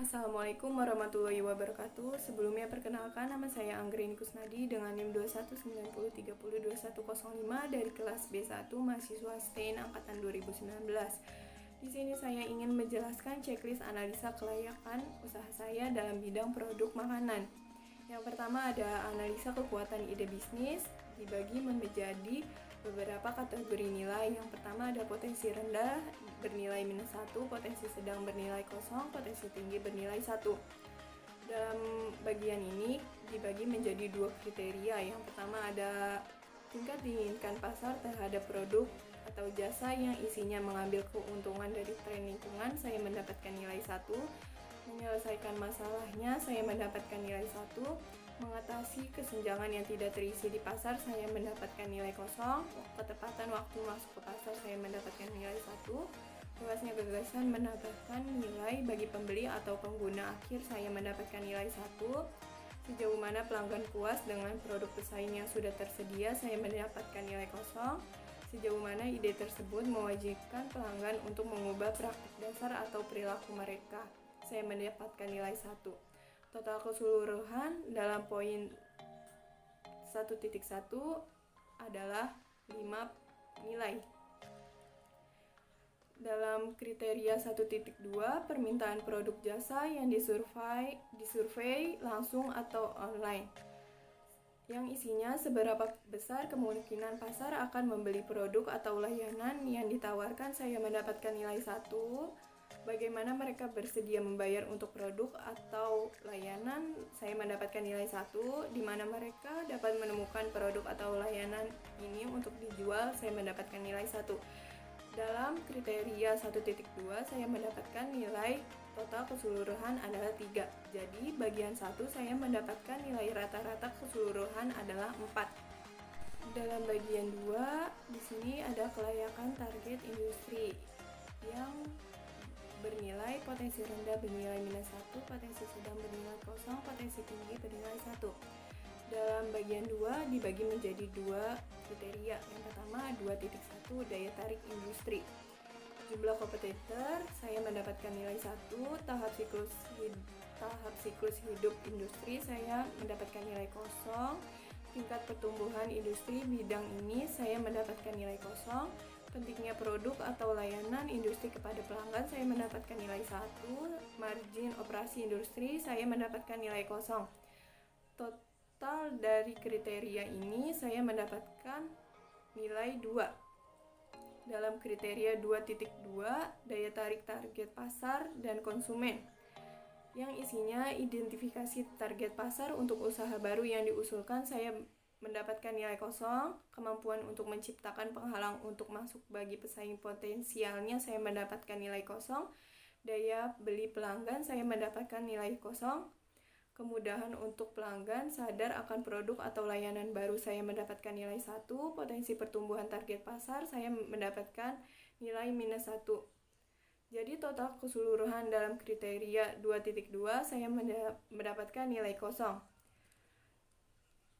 Assalamualaikum warahmatullahi wabarakatuh. Sebelumnya perkenalkan, nama saya Anggrini Kusnadi dengan NIM 2190302105 dari kelas B1 mahasiswa STAIN angkatan 2019. Di sini saya ingin menjelaskan checklist analisa kelayakan usaha saya dalam bidang produk makanan. Yang pertama ada analisa kekuatan ide bisnis, dibagi menjadi beberapa kategori nilai. Yang pertama ada potensi rendah bernilai -1, potensi sedang bernilai 0, potensi tinggi bernilai 1. Dalam bagian ini dibagi menjadi dua kriteria. Yang pertama ada tingkat diinginkan pasar terhadap produk atau jasa yang isinya mengambil keuntungan dari tren lingkungan, saya mendapatkan nilai 1. Menyelesaikan masalahnya, saya mendapatkan nilai 1. Mengatasi kesenjangan yang tidak terisi di pasar, saya mendapatkan nilai 0. Ketepatan waktu masuk ke pasar, saya mendapatkan nilai 1. Luasnya gagasan mendapatkan nilai bagi pembeli atau pengguna akhir, saya mendapatkan nilai 1. Sejauh mana pelanggan puas dengan produk pesaing yang sudah tersedia, saya mendapatkan nilai 0. Sejauh mana ide tersebut mewajibkan pelanggan untuk mengubah praktik dasar atau perilaku mereka, saya mendapatkan nilai 1. Total keseluruhan dalam poin 1.1 adalah 5 nilai. Dalam kriteria 1.2, permintaan produk jasa yang disurvei langsung atau online, yang isinya seberapa besar kemungkinan pasar akan membeli produk atau layanan yang ditawarkan, saya mendapatkan nilai 1. Bagaimana mereka bersedia membayar untuk produk atau layanan, saya mendapatkan nilai 1. Di mana mereka dapat menemukan produk atau layanan ini untuk dijual, saya mendapatkan nilai 1. Dalam kriteria 1.2, saya mendapatkan nilai total keseluruhan adalah 3. Jadi bagian 1 saya mendapatkan nilai rata-rata keseluruhan adalah 4. Dalam bagian 2, di sini ada kelayakan target industri yang bernilai potensi rendah bernilai -1, potensi sedang bernilai 0, potensi tinggi bernilai 1. Dalam bagian 2 dibagi menjadi dua kriteria. Yang pertama 2.1 daya tarik industri. Jumlah kompetitor, saya mendapatkan nilai 1. Tahap siklus hidup industri, saya mendapatkan nilai 0. Tingkat pertumbuhan industri bidang ini, saya mendapatkan nilai 0. Pentingnya produk atau layanan industri kepada pelanggan, saya mendapatkan nilai 1. Margin operasi industri, saya mendapatkan nilai 0. Total dari kriteria ini saya mendapatkan nilai 2. Dalam kriteria 2.2, daya tarik target pasar dan konsumen, yang isinya identifikasi target pasar untuk usaha baru yang diusulkan, saya mendapatkan nilai 0. Kemampuan untuk menciptakan penghalang untuk masuk bagi pesaing potensialnya, saya mendapatkan nilai 0. Daya beli pelanggan, saya mendapatkan nilai 0. Kemudahan untuk pelanggan sadar akan produk atau layanan baru, saya mendapatkan nilai 1. Potensi pertumbuhan target pasar, saya mendapatkan nilai -1. Jadi total keseluruhan dalam kriteria 2.2 saya mendapatkan nilai 0.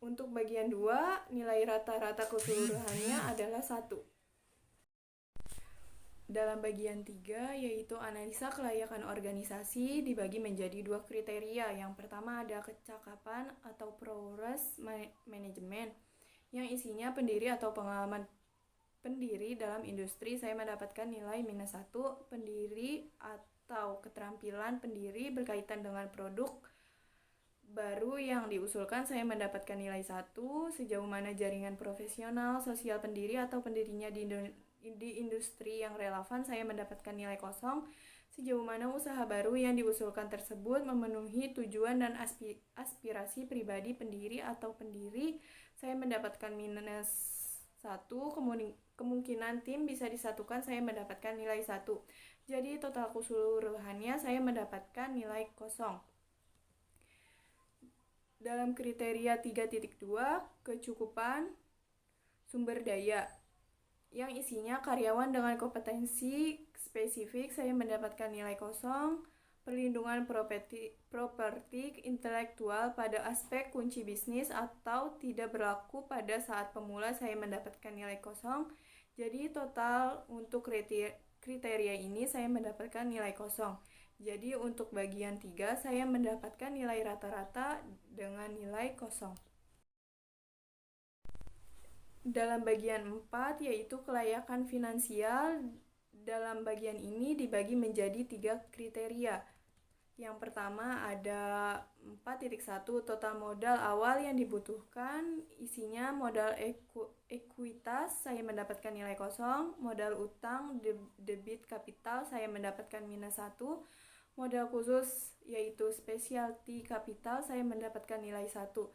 Untuk bagian 2, nilai rata-rata keseluruhannya adalah 1. Dalam bagian 3, yaitu analisa kelayakan organisasi, dibagi menjadi dua kriteria. Yang pertama ada kecakapan atau prowess management, yang isinya pendiri atau pengalaman pendiri dalam industri, saya mendapatkan nilai -1. Pendiri atau keterampilan pendiri berkaitan dengan produk baru yang diusulkan, saya mendapatkan nilai 1. Sejauh mana jaringan profesional sosial pendiri atau pendirinya di industri yang relevan, saya mendapatkan nilai 0. Sejauh mana usaha baru yang diusulkan tersebut memenuhi tujuan dan aspirasi pribadi pendiri atau pendiri, saya mendapatkan -1. Kemungkinan tim bisa disatukan, saya mendapatkan nilai 1. Jadi total keseluruhannya saya mendapatkan nilai 0. Dalam kriteria 3.2, kecukupan sumber daya, yang isinya karyawan dengan kompetensi spesifik, saya mendapatkan nilai 0. Perlindungan properti intelektual pada aspek kunci bisnis atau tidak berlaku pada saat pemula, saya mendapatkan nilai 0. Jadi total untuk kriteria ini saya mendapatkan nilai 0. Jadi untuk bagian 3 saya mendapatkan nilai rata-rata dengan nilai kosong. Dalam bagian 4 yaitu kelayakan finansial, dalam bagian ini dibagi menjadi 3 kriteria. Yang pertama ada 4.1 total modal awal yang dibutuhkan, isinya modal ekuitas saya mendapatkan nilai kosong, modal utang debit kapital saya mendapatkan -1, modal khusus yaitu specialty capital saya mendapatkan nilai 1.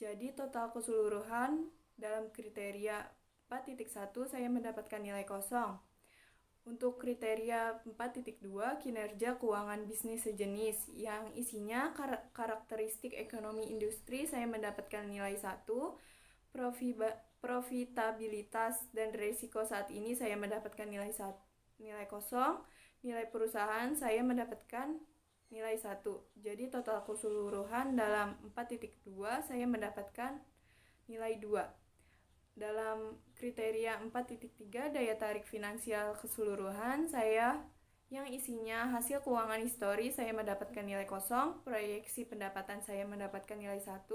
Jadi total keseluruhan dalam kriteria 4.1 saya mendapatkan nilai kosong. Untuk kriteria 4.2 kinerja keuangan bisnis sejenis yang isinya karakteristik ekonomi industri saya mendapatkan nilai 1, profitabilitas dan risiko saat ini saya mendapatkan nilai kosong, nilai perusahaan saya mendapatkan nilai 1. Jadi total keseluruhan dalam 4.2 saya mendapatkan nilai 2. Dalam kriteria 4.3 daya tarik finansial keseluruhan saya yang isinya hasil keuangan histori saya mendapatkan nilai kosong, proyeksi pendapatan saya mendapatkan nilai 1,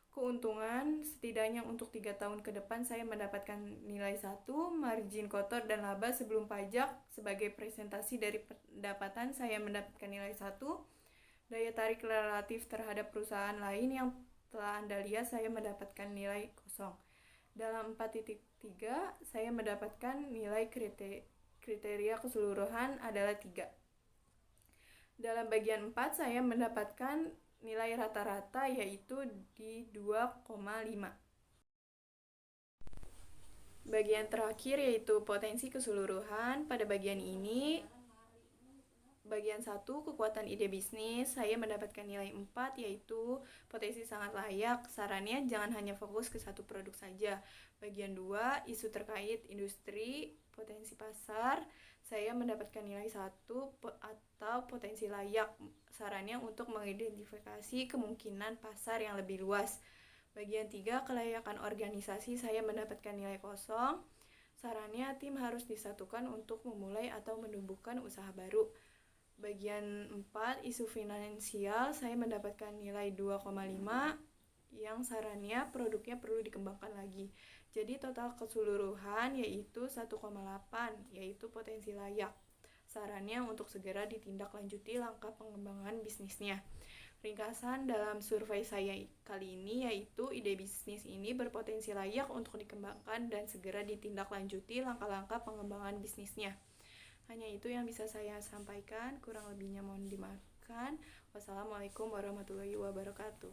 keuntungan setidaknya untuk 3 tahun ke depan saya mendapatkan nilai 1, margin kotor dan laba sebelum pajak sebagai presentasi dari pendapatan saya mendapatkan nilai 1, daya tarik relatif terhadap perusahaan lain yang telah Anda lihat saya mendapatkan nilai kosong. Dalam 4.3 saya mendapatkan nilai kriteria keseluruhan adalah 3. Dalam bagian 4 saya mendapatkan nilai rata-rata yaitu di 2,5. Bagian terakhir yaitu potensi keseluruhan. Pada bagian ini bagian 1 kekuatan ide bisnis saya mendapatkan nilai 4 yaitu potensi sangat layak. Sarannya jangan hanya fokus ke satu produk saja. Bagian 2 isu terkait industri potensi pasar saya mendapatkan nilai 1 atau potensi layak. Sarannya untuk mengidentifikasi kemungkinan pasar yang lebih luas. Bagian 3 kelayakan organisasi saya mendapatkan nilai kosong. Sarannya tim harus disatukan untuk memulai atau menumbuhkan usaha baru. Bagian 4 isu finansial saya mendapatkan nilai 2,5 yang sarannya produknya perlu dikembangkan lagi. Jadi total keseluruhan yaitu 1,8 yaitu potensi layak. Sarannya untuk segera ditindaklanjuti langkah pengembangan bisnisnya. Ringkasan dalam survei saya kali ini yaitu ide bisnis ini berpotensi layak untuk dikembangkan dan segera ditindaklanjuti langkah-langkah pengembangan bisnisnya. Hanya itu yang bisa saya sampaikan, kurang lebihnya mohon dimaafkan. Wassalamualaikum warahmatullahi wabarakatuh.